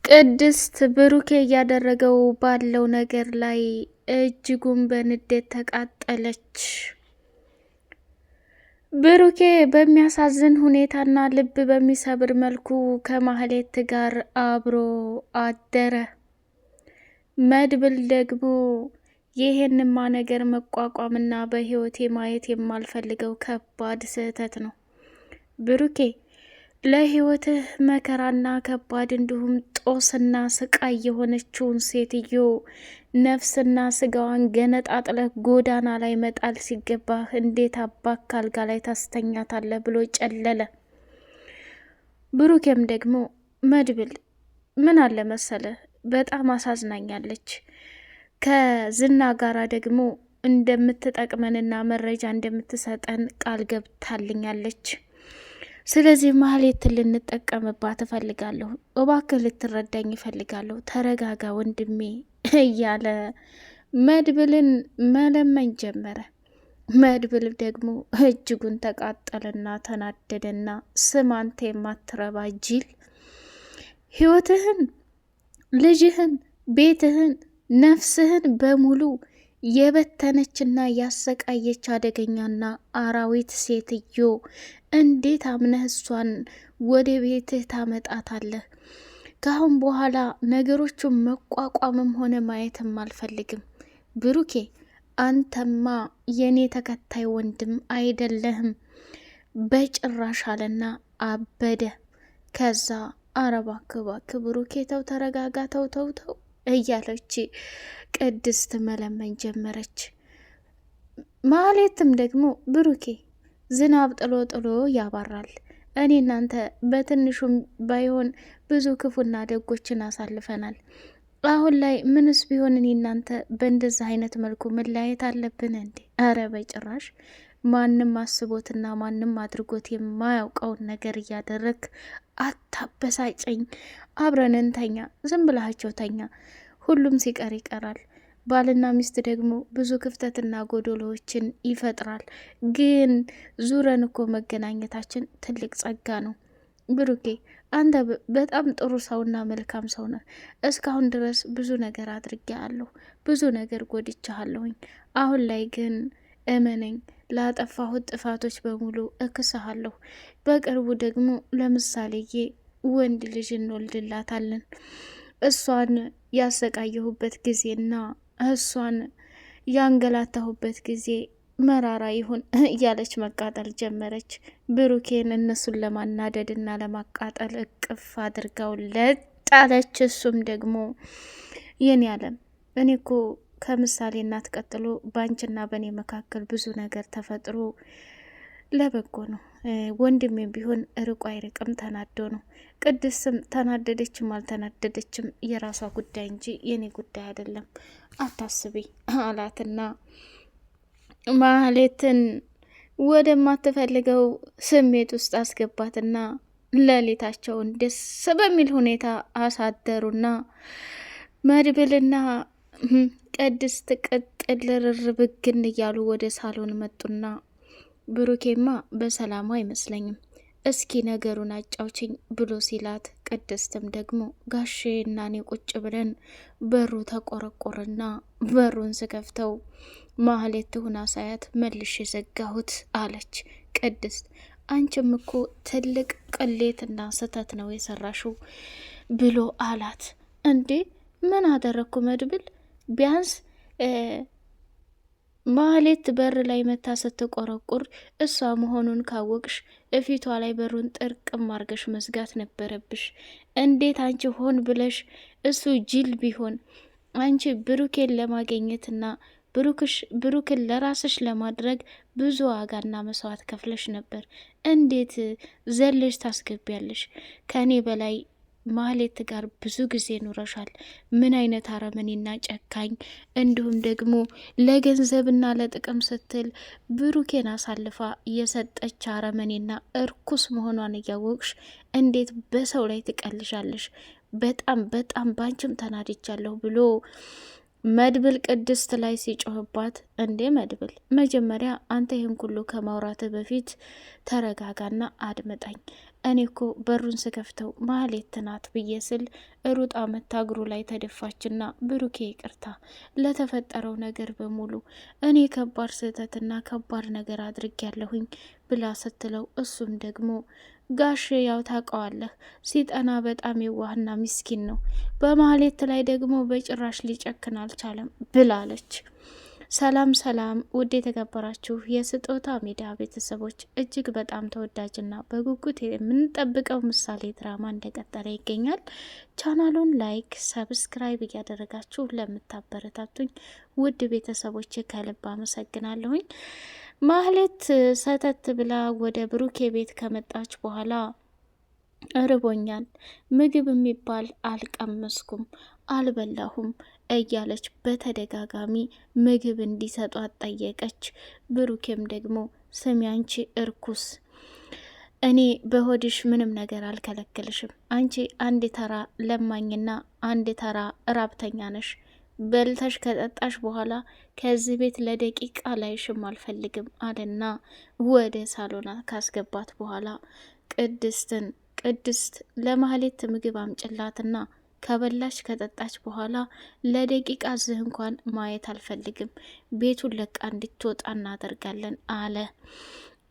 ቅድስት ብሩኬ እያደረገው ባለው ነገር ላይ እጅጉን በንዴት ተቃጠለች። ብሩኬ በሚያሳዝን ሁኔታና ልብ በሚሰብር መልኩ ከማህሌት ጋር አብሮ አደረ። መድብል ደግሞ ይሄንማ ነገር መቋቋምና በህይወቴ ማየት የማልፈልገው ከባድ ስህተት ነው። ብሩኬ ለህይወትህ መከራና ከባድ እንዲሁም ጦስና ስቃይ የሆነችውን ሴትዮ ነፍስና ስጋዋን ገነጣጥለህ ጎዳና ላይ መጣል ሲገባህ እንዴት አባክ አልጋ ላይ ታስተኛታለህ ብሎ ጨለለ። ብሩኬም ደግሞ መድብል ምን አለ መሰለ በጣም አሳዝናኛለች። ከዝና ጋራ ደግሞ እንደምትጠቅመንና መረጃ እንደምትሰጠን ቃል ገብታልኛለች። ስለዚህ ማህሌትን ልንጠቀምባት እፈልጋለሁ። እባክህ ልትረዳኝ እፈልጋለሁ። ተረጋጋ ወንድሜ እያለ መድብልን መለመን ጀመረ። መድብል ደግሞ እጅጉን ተቃጠለና ተናደደና ስማንተ የማትረባ ጅል ህይወትህን፣ ልጅህን፣ ቤትህን፣ ነፍስህን በሙሉ የበተነችና ያሰቃየች አደገኛና አራዊት ሴትዮ እንዴት አምነህ እሷን ወደ ቤትህ ታመጣታለህ? ከአሁን በኋላ ነገሮቹን መቋቋምም ሆነ ማየትም አልፈልግም። ብሩኬ አንተማ የኔ ተከታይ ወንድም አይደለህም በጭራሽ አለና አበደ። ከዛ እባክህ እባክህ ብሩኬ ተው፣ ተረጋጋ፣ ተው ተው ተው እያለች ቅድስት መለመን ጀመረች። ማህሌትም ደግሞ ብሩኬ ዝናብ ጥሎ ጥሎ ያባራል። እኔ እናንተ በትንሹም ባይሆን ብዙ ክፉና ደጎችን አሳልፈናል። አሁን ላይ ምንስ ቢሆን እኔ እናንተ በእንደዚህ አይነት መልኩ መለያየት አለብን እንዴ? አረ በጭራሽ። ማንም አስቦትና ማንም አድርጎት የማያውቀውን ነገር እያደረግ አታበሳጨኝ። አብረን እንተኛ። ዝም ብላቸው ተኛ። ሁሉም ሲቀር ይቀራል። ባልና ሚስት ደግሞ ብዙ ክፍተትና ጎዶሎዎችን ይፈጥራል። ግን ዙረን እኮ መገናኘታችን ትልቅ ጸጋ ነው። ብሩኬ አንተ በጣም ጥሩ ሰውና መልካም ሰው ነህ። እስካሁን ድረስ ብዙ ነገር አድርጌያለሁ፣ ብዙ ነገር ጎድቻለሁኝ። አሁን ላይ ግን እመነኝ፣ ላጠፋሁት ጥፋቶች በሙሉ እክስሃለሁ። በቅርቡ ደግሞ ለምሳሌዬ ወንድ ልጅ እንወልድላታለን። እሷን ያሰቃየሁበት ጊዜና እሷን ያንገላታሁበት ጊዜ መራራ ይሁን እያለች መቃጠል ጀመረች። ብሩኬን እነሱን ለማናደድና ለማቃጠል እቅፍ አድርጋው ለጣለች። እሱም ደግሞ የኔ አለም እኔ እኮ ከምሳሌ እናት ቀጥሎ በአንቺና በእኔ መካከል ብዙ ነገር ተፈጥሮ ለበጎ ነው። ወንድሜም ቢሆን ርቆ አይርቅም፣ ተናዶ ነው። ቅድስትም ተናደደችም አልተናደደችም የራሷ ጉዳይ እንጂ የኔ ጉዳይ አይደለም፣ አታስቢ አላትና ማህሌትን ወደማትፈልገው ስሜት ውስጥ አስገባትና ሌሊታቸውን ደስ በሚል ሁኔታ አሳደሩና መድብልና ቅድስት ቅጥል ርርብግን እያሉ ወደ ሳሎን መጡና ብሩኬማ በሰላሙ አይመስለኝም፣ እስኪ ነገሩን አጫውችኝ ብሎ ሲላት፣ ቅድስትም ደግሞ ጋሼ እና እኔ ቁጭ ብለን በሩ ተቆረቆረና በሩን ስከፍተው ማህሌት ሁና ሳያት መልሽ የዘጋሁት አለች። ቅድስት አንቺም እኮ ትልቅ ቅሌትና ስህተት ነው የሰራሽው ብሎ አላት። እንዴ ምን አደረግኩ መድብል? ቢያንስ ማህሌት በር ላይ መታ ስትቆረቁር እሷ መሆኑን ካወቅሽ እፊቷ ላይ በሩን ጥርቅም አርገሽ መዝጋት ነበረብሽ። እንዴት አንቺ ሆን ብለሽ እሱ ጅል ቢሆን አንቺ ብሩኬን ለማገኘትና ብሩክን ለራስሽ ለማድረግ ብዙ ዋጋና መስዋዕት ከፍለሽ ነበር። እንዴት ዘለሽ ታስገቢያለሽ? ከኔ በላይ ማህሌት ጋር ብዙ ጊዜ ኑረሻል። ምን አይነት አረመኔና ጨካኝ እንዲሁም ደግሞ ለገንዘብና ለጥቅም ስትል ብሩኬን አሳልፋ የሰጠች አረመኔና እርኩስ መሆኗን እያወቅሽ እንዴት በሰው ላይ ትቀልሻለሽ? በጣም በጣም ባንቺም ተናድቻለሁ ብሎ መድብል ቅድስት ላይ ሲጮህባት፣ እንዴ መድብል መጀመሪያ አንተ ይህን ሁሉ ከማውራት በፊት ተረጋጋና አድምጠኝ። እኔ እኮ በሩን ስከፍተው ማህሌት ናት ብዬ ስል ሩጣ መታ እግሩ ላይ ተደፋችና ብሩኬ ይቅርታ ለተፈጠረው ነገር በሙሉ እኔ ከባድ ስህተትና ከባድ ነገር አድርጌያለሁኝ ብላ ስትለው እሱም ደግሞ ጋሽ ያው ታውቀዋለህ ሲጠና በጣም የዋህና ምስኪን ነው፣ በማህሌት ላይ ደግሞ በጭራሽ ሊጨክን አልቻለም ብላለች። ሰላም ሰላም! ውድ የተከበራችሁ የስጦታ ሚዲያ ቤተሰቦች እጅግ በጣም ተወዳጅና በጉጉት የምንጠብቀው ምሳሌ ድራማ እንደቀጠለ ይገኛል። ቻናሉን ላይክ፣ ሰብስክራይብ እያደረጋችሁ ለምታበረታቱኝ ውድ ቤተሰቦች ከልብ አመሰግናለሁኝ። ማህሌት ሰተት ብላ ወደ ብሩኬ ቤት ከመጣች በኋላ እርቦኛል፣ ምግብ የሚባል አልቀመስኩም፣ አልበላሁም እያለች በተደጋጋሚ ምግብ እንዲሰጧት ጠየቀች። ብሩኬም ደግሞ ስሚ አንቺ እርኩስ፣ እኔ በሆድሽ ምንም ነገር አልከለክልሽም። አንቺ አንድ ተራ ለማኝና አንድ ተራ ራብተኛ ነሽ። በልተሽ ከጠጣሽ በኋላ ከዚህ ቤት ለደቂቃ ላይሽም አልፈልግም አለና ወደ ሳሎና ካስገባት በኋላ ቅድስት ለማህሌት ምግብ አምጭላትና ከበላች ከጠጣች በኋላ ለደቂቃ ዝህ እንኳን ማየት አልፈልግም፣ ቤቱን ለቃ እንድትወጣ እናደርጋለን አለ።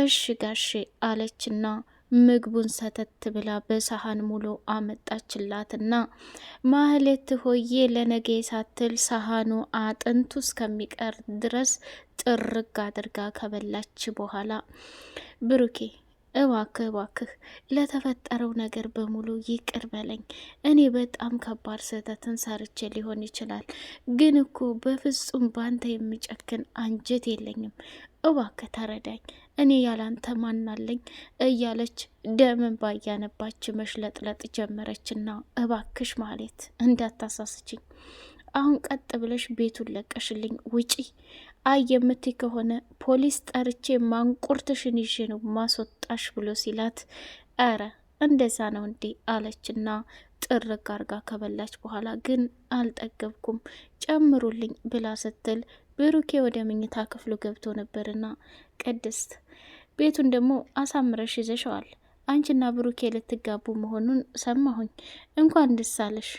እሺ ጋሼ አለችና ምግቡን ሰተት ብላ በሰሃን ሙሉ አመጣችላትና ማህሌት ሆዬ ለነገ ሳትል ሰሃኑ አጥንቱ እስከሚቀር ድረስ ጥርግ አድርጋ ከበላች በኋላ ብሩኬ እባክህ ለተፈጠረው ነገር በሙሉ ይቅር በለኝ። እኔ በጣም ከባድ ስህተትን ሰርቼ ሊሆን ይችላል፣ ግን እኮ በፍጹም ባንተ የሚጨክን አንጀት የለኝም። እባክህ ተረዳኝ፣ እኔ ያላንተ ማናለኝ እያለች ደምን ባያነባች መሽለጥለጥ ጀመረችና እባክሽ ማለት እንዳታሳስችኝ፣ አሁን ቀጥ ብለሽ ቤቱን ለቀሽልኝ ውጪ። አይ የምትይ ከሆነ ፖሊስ ጠርቼ ማንቁርትሽን ይዤ ነው ማስወጣሽ ብሎ ሲላት፣ አረ እንደዛ ነው እንዴ አለችና ጥርግ አርጋ ከበላች በኋላ ግን አልጠገብኩም ጨምሩልኝ ብላ ስትል ብሩኬ ወደ መኝታ ክፍሉ ገብቶ ነበርና ቅድስት ቤቱን ደግሞ አሳምረሽ ይዘሸዋል፣ አንቺና ብሩኬ ልትጋቡ መሆኑን ሰማሁኝ፣ እንኳን ደስ አለሽ።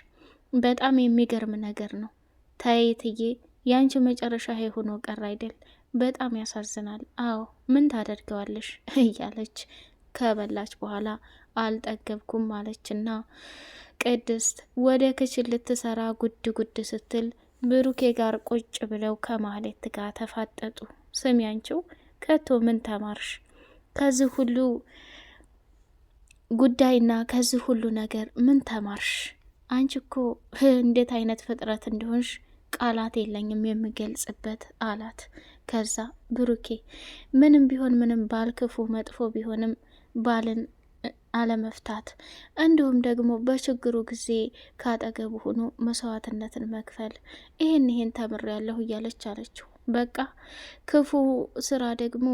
በጣም የሚገርም ነገር ነው። ታይትዬ ያንቺ መጨረሻ ሆኖ ቀር አይደል? በጣም ያሳዝናል። አዎ ምን ታደርገዋለሽ እያለች ከበላች በኋላ አልጠገብኩም አለችና ቅድስት ወደ ክችል ልትሰራ ጉድ ስትል ብሩኬ ጋር ቁጭ ብለው ከማህሌት ጋር ተፋጠጡ። ስሚ አንቺው ከቶ ምን ተማርሽ ከዚህ ሁሉ ጉዳይና ከዚህ ሁሉ ነገር ምን ተማርሽ? አንቺ እኮ እንዴት አይነት ፍጥረት እንደሆንሽ ቃላት የለኝም የምገልጽበት አላት። ከዛ ብሩኬ ምንም ቢሆን ምንም ባል ክፉ መጥፎ ቢሆንም ባልን አለመፍታት እንዲሁም ደግሞ በችግሩ ጊዜ ካጠገቡ ሆኖ መስዋዕትነትን መክፈል ይህን ተምሬያለሁ እያለች አለችው። በቃ ክፉ ስራ ደግሞ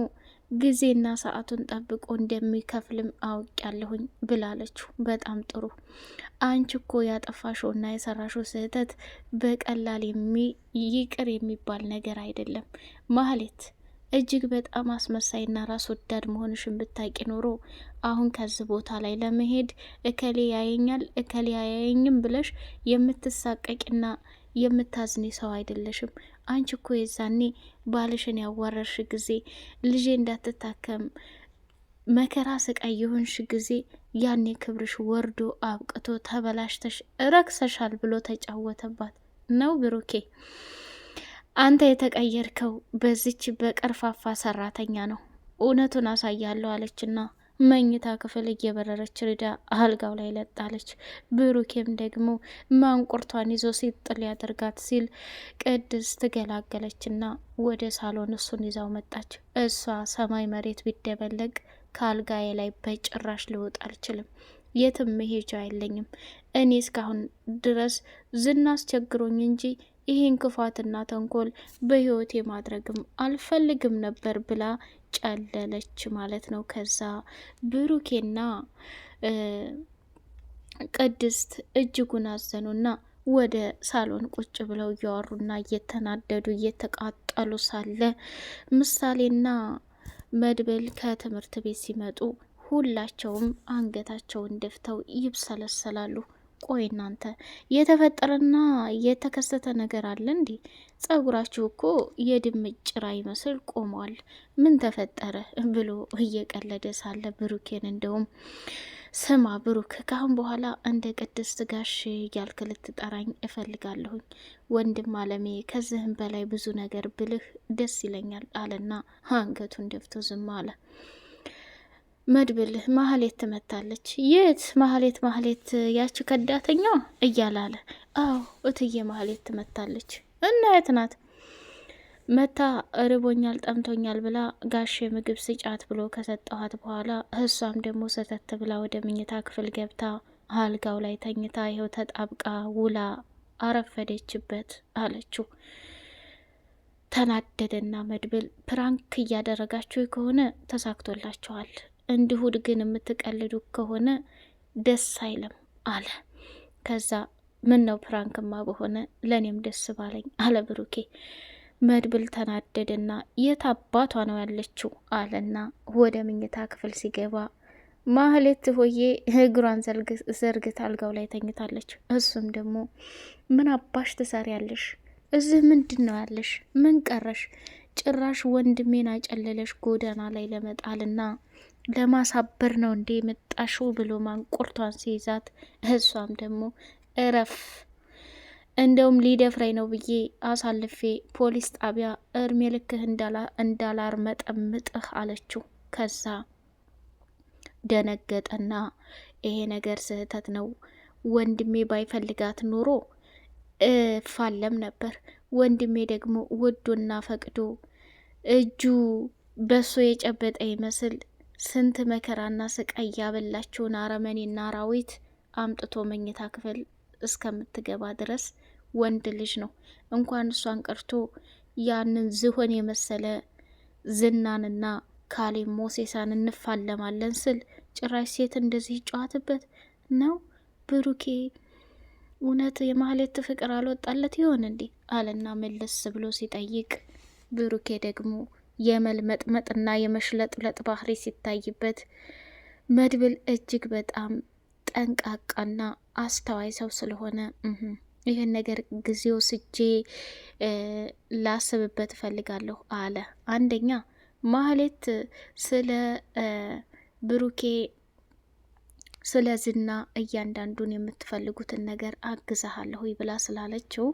ጊዜና ሰዓቱን ጠብቆ እንደሚከፍልም አውቄያለሁኝ ብላለችው። በጣም ጥሩ። አንቺ እኮ ያጠፋሽውና የሰራሽው ስህተት በቀላል ይቅር የሚባል ነገር አይደለም። ማህሌት እጅግ በጣም አስመሳይና ራስ ወዳድ መሆንሽን ብታቂ ኖሮ አሁን ከዚህ ቦታ ላይ ለመሄድ እከሌ ያየኛል እከሌ ያየኝም ብለሽ የምትሳቀቂና የምታዝኒ ሰው አይደለሽም። አንቺ እኮ የዛኔ ባልሽን ያዋረርሽ ጊዜ ልጄ እንዳትታከም መከራ ስቃይ የሆንሽ ጊዜ ያኔ ክብርሽ ወርዶ አብቅቶ ተበላሽተሽ ረክሰሻል ብሎ ተጫወተባት ነው ብሩኬ። አንተ የተቀየርከው በዚች በቀርፋፋ ሰራተኛ ነው፣ እውነቱን አሳያለሁ አለችና መኝታ ክፍል እየበረረች ርዳ አልጋው ላይ ለጣለች። ብሩኬም ደግሞ ማንቁርቷን ይዞ ሲጥል ያደርጋት ሲል ቅድስት ተገላገለችና ወደ ሳሎን እሱን ይዛው መጣች። እሷ ሰማይ መሬት ቢደበለቅ ከአልጋዬ ላይ በጭራሽ ልወጣ አልችልም፣ የትም መሄጃ የለኝም፣ እኔ እስካሁን ድረስ ዝና አስቸግሮኝ እንጂ ይህን ክፋትና ተንኮል በህይወቴ ማድረግም አልፈልግም ነበር ብላ ጨለለች ማለት ነው። ከዛ ብሩኬና ቅድስት እጅጉን አዘኑና ወደ ሳሎን ቁጭ ብለው እያወሩና እየተናደዱ እየተቃጠሉ ሳለ ምሳሌና መድብል ከትምህርት ቤት ሲመጡ ሁላቸውም አንገታቸውን ደፍተው ይብሰለሰላሉ። ቆይ እናንተ የተፈጠረና የተከሰተ ነገር አለ እንዴ? ጸጉራችሁ እኮ የድምጭ ጭራ ይመስል ቆሟል። ምን ተፈጠረ ብሎ እየቀለደ ሳለ ብሩኬን እንደውም ስማ ብሩክ፣ ካሁን በኋላ እንደ ቅድስት ጋሽ እያልክ ልትጠራኝ እፈልጋለሁኝ። ወንድም አለሜ፣ ከዚህም በላይ ብዙ ነገር ብልህ ደስ ይለኛል አለና አንገቱን ደፍቶ ዝም አለ። መድብል ማህሌት ትመታለች። የት ማህሌት? ማህሌት ያቺ ከዳተኛ እያላለ አዎ እትዬ ማህሌት ትመታለች። እና የት ናት? መታ ርቦኛል ጠምቶኛል ብላ ጋሼ ምግብ ስጫት ብሎ ከሰጠኋት በኋላ እሷም ደግሞ ሰተት ብላ ወደ ምኝታ ክፍል ገብታ አልጋው ላይ ተኝታ ይኸው ተጣብቃ ውላ አረፈደችበት አለችው። ተናደደና መድብል ፕራንክ እያደረጋችሁ ከሆነ ተሳክቶላችኋል፣ እንዲሁ ግን የምትቀልዱ ከሆነ ደስ አይልም አለ። ከዛ ምን ነው ፕራንክማ በሆነ ለእኔም ደስ ባለኝ አለ ብሩኬ። መድብል ተናደደና የት አባቷ ነው ያለችው አለና ወደ ምኝታ ክፍል ሲገባ ማህሌት ሆዬ እግሯን ዘርግታ አልጋው ላይ ተኝታለች። እሱም ደግሞ ምን አባሽ ትሰሪያለሽ እዚህ? ምንድን ነው ያለሽ? ምን ቀረሽ? ጭራሽ ወንድሜን አጨለለሽ ጎዳና ላይ ለመጣልና ለማሳበር ነው እንዴ መጣሽው? ብሎ ማንቁርቷን ሲይዛት እሷም ደግሞ እረፍ፣ እንደውም ሊደፍረኝ ነው ብዬ አሳልፌ ፖሊስ ጣቢያ እድሜ ልክህ እንዳላርመጠምጥህ አለችው። ከዛ ደነገጠና ይሄ ነገር ስህተት ነው፣ ወንድሜ ባይፈልጋት ኖሮ ፋለም ነበር። ወንድሜ ደግሞ ወዶና ፈቅዶ እጁ በሶ የጨበጠ ይመስል ስንት መከራና ስቃይ ያበላችውን አረመኔና አራዊት አምጥቶ መኝታ ክፍል እስከምትገባ ድረስ ወንድ ልጅ ነው። እንኳን እሷን ቀርቶ ያንን ዝሆን የመሰለ ዝናንና ካሌብ ሞሴሳን እንፋለማለን ስል ጭራሽ ሴት እንደዚህ ጨዋትበት ነው። ብሩኬ እውነት የማህሌት ፍቅር አልወጣለት ይሆን እንዴ አለና መለስ ብሎ ሲጠይቅ ብሩኬ ደግሞ የመልመጥመጥና የመሽለጥለጥ ባህሪ ሲታይበት መድብል እጅግ በጣም ጠንቃቃና አስተዋይ ሰው ስለሆነ ይህን ነገር ጊዜው ስጄ ላስብበት እፈልጋለሁ አለ። አንደኛ ማህሌት ስለ ብሩኬ ስለ ዝና እያንዳንዱን የምትፈልጉትን ነገር አግዛሃለሁ ብላ ስላለችው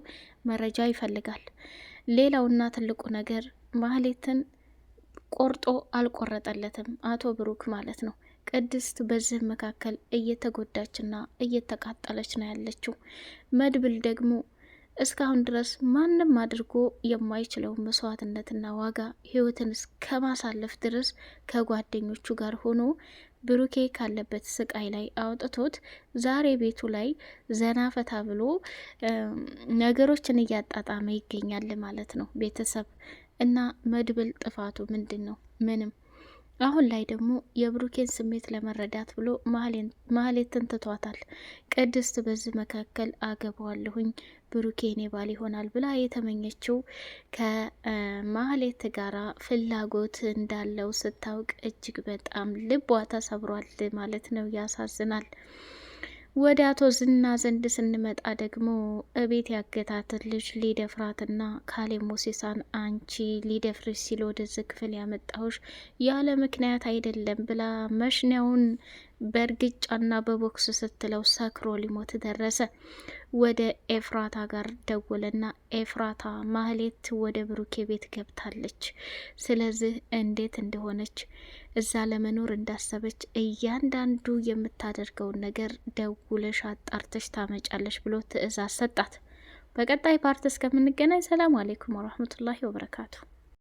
መረጃ ይፈልጋል። ሌላውና ትልቁ ነገር ማህሌትን ቆርጦ አልቆረጠለትም አቶ ብሩክ ማለት ነው። ቅድስት በዚህ መካከል እየተጎዳችና እየተቃጠለች ነው ያለችው። መድብል ደግሞ እስካሁን ድረስ ማንም አድርጎ የማይችለው መስዋዕትነትና ዋጋ ህይወትን እስከ ማሳለፍ ድረስ ከጓደኞቹ ጋር ሆኖ ብሩኬ ካለበት ስቃይ ላይ አውጥቶት ዛሬ ቤቱ ላይ ዘና ፈታ ብሎ ነገሮችን እያጣጣመ ይገኛል ማለት ነው ቤተሰብ። እና መድብል ጥፋቱ ምንድን ነው? ምንም። አሁን ላይ ደግሞ የብሩኬን ስሜት ለመረዳት ብሎ ማህሌትን ትቷታል። ቅድስት በዚህ መካከል አገባዋለሁኝ ብሩኬ እኔ ባል ይሆናል ብላ የተመኘችው ከማህሌት ጋራ ፍላጎት እንዳለው ስታውቅ እጅግ በጣም ልቧ ተሰብሯል ማለት ነው። ያሳዝናል። ወደ አቶ ዝና ዘንድ ስንመጣ ደግሞ እቤት ያገታትን ልጅ ሊደፍራትና ካሌብ ሞሴሳን አንቺ ሊደፍርሽ ሲል ወደዚህ ክፍል ያመጣሁሽ ያለ ምክንያት አይደለም ብላ መሽኒያውን በእርግጫና በቦክስ ስትለው ሰክሮ ሊሞት ደረሰ። ወደ ኤፍራታ ጋር ደወለና ኤፍራታ ማህሌት ወደ ብሩኬ ቤት ገብታለች፣ ስለዚህ እንዴት እንደሆነች እዛ ለመኖር እንዳሰበች እያንዳንዱ የምታደርገውን ነገር ደውለሽ አጣርተሽ ታመጫለሽ ብሎ ትዕዛዝ ሰጣት። በቀጣይ ፓርት እስከምንገናኝ ሰላም አሌይኩም ወራህመቱላሂ ወበረካቱ።